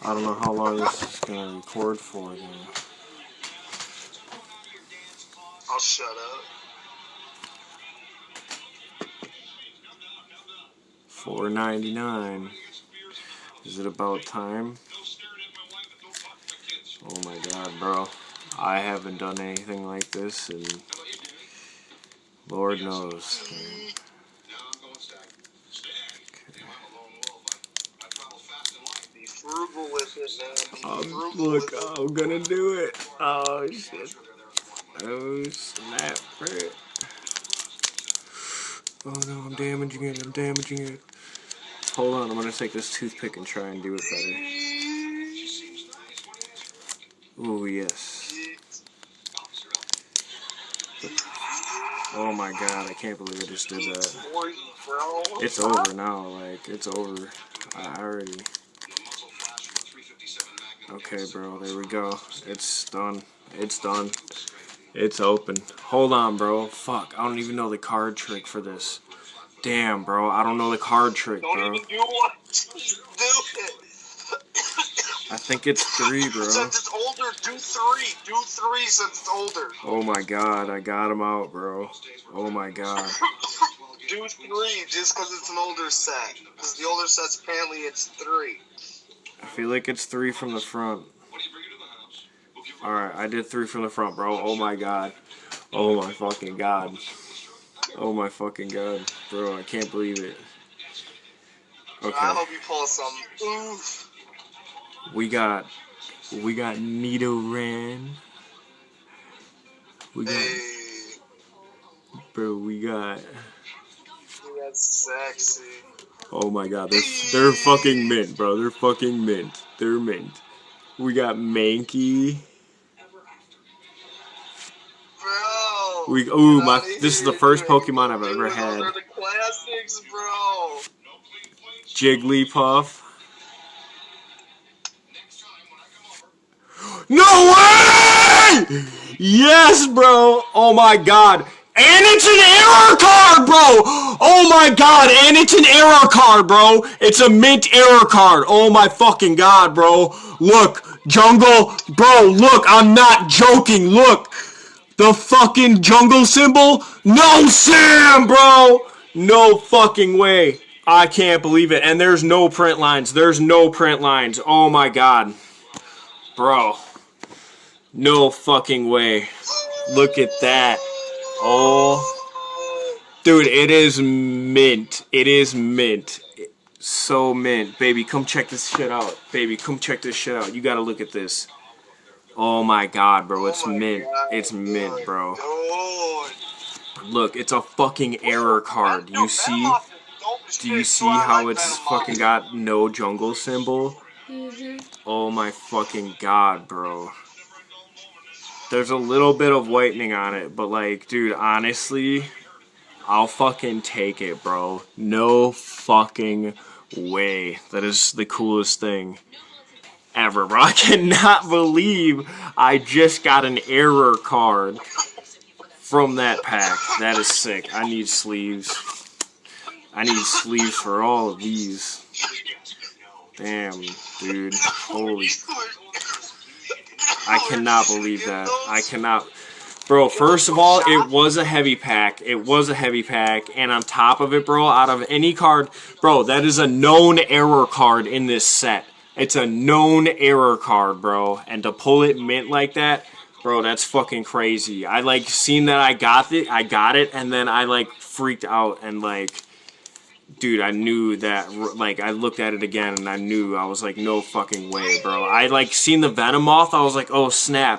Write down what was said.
I don't know how long this is gonna record for then. I'll shut up. $4.99. Is it about time? Oh my god, bro. I haven't done anything like this and Lord knows. Man. Be frugal with it, man. Look, I'm gonna do it. Oh shit. Oh snap, Brett. Oh no, I'm damaging it. Hold on, I'm gonna take this toothpick and try and do it better. Ooh, yes. Oh my god, I can't believe I just did that. It's over now, like, it's over. I already... Okay, bro, there we go. It's done. It's done. It's open. Hold on, bro. Fuck, I don't even know the card trick for this. Damn, bro, I don't know the card trick, bro. Don't even do what? Just do it. I think it's 3, bro. Since it's older, do 3. Do 3 since it's older. Oh my god, I got him out, bro. Oh my god. Do 3 just because it's an older set. Because the older sets, apparently it's 3. I feel like it's 3 from the front. Alright, I did 3 from the front, bro. Oh my god. Oh my fucking god. Oh my fucking god. Bro, I can't believe it. Okay. I hope you pull some. Oof. We got Nidoran. We got, hey. bro, we got. That's sexy. Oh my god, they're fucking mint, bro. They're fucking mint. They're mint. We got Mankey. Bro. This is the first Pokemon I've ever had. Those are the classics, bro. Jigglypuff. No way! Yes, bro. Oh my god. And it's an error card, bro! Oh my god, and it's an error card, bro! It's a mint error card. Oh my fucking god, bro. Look, jungle, bro, look, I'm not joking, look. The fucking jungle symbol? No Sam, bro! No fucking way. I can't believe it. And there's no print lines. There's no print lines. Oh my god. Bro. No fucking way. Look at that. Oh. Dude, it is mint. It is mint. So mint. Baby, come check this shit out. Baby, come check this shit out. You gotta look at this. Oh my god, bro. It's mint. It's mint, bro. Look, it's a fucking error card. You see? Do you see how it's fucking got no jungle symbol? Oh my fucking god, bro. There's a little bit of whitening on it, but like, dude, honestly, I'll fucking take it, bro. No fucking way. That is the coolest thing ever, bro. I cannot believe I just got an error card from that pack. That is sick. I need sleeves. I need sleeves for all of these. Damn, dude. Holy. I cannot believe that. I cannot. Bro, first of all, it was a heavy pack. It was a heavy pack. And on top of it, bro, out of any card, bro, that is a known error card in this set. It's a known error card, bro. And to pull it mint like that, bro, that's fucking crazy. I, like, seen that I got it, and then I, like, freaked out and, like, dude, I knew that, like, I looked at it again, and I was like, no fucking way, bro. I, like, seen the Venomoth, I was like, oh, snap.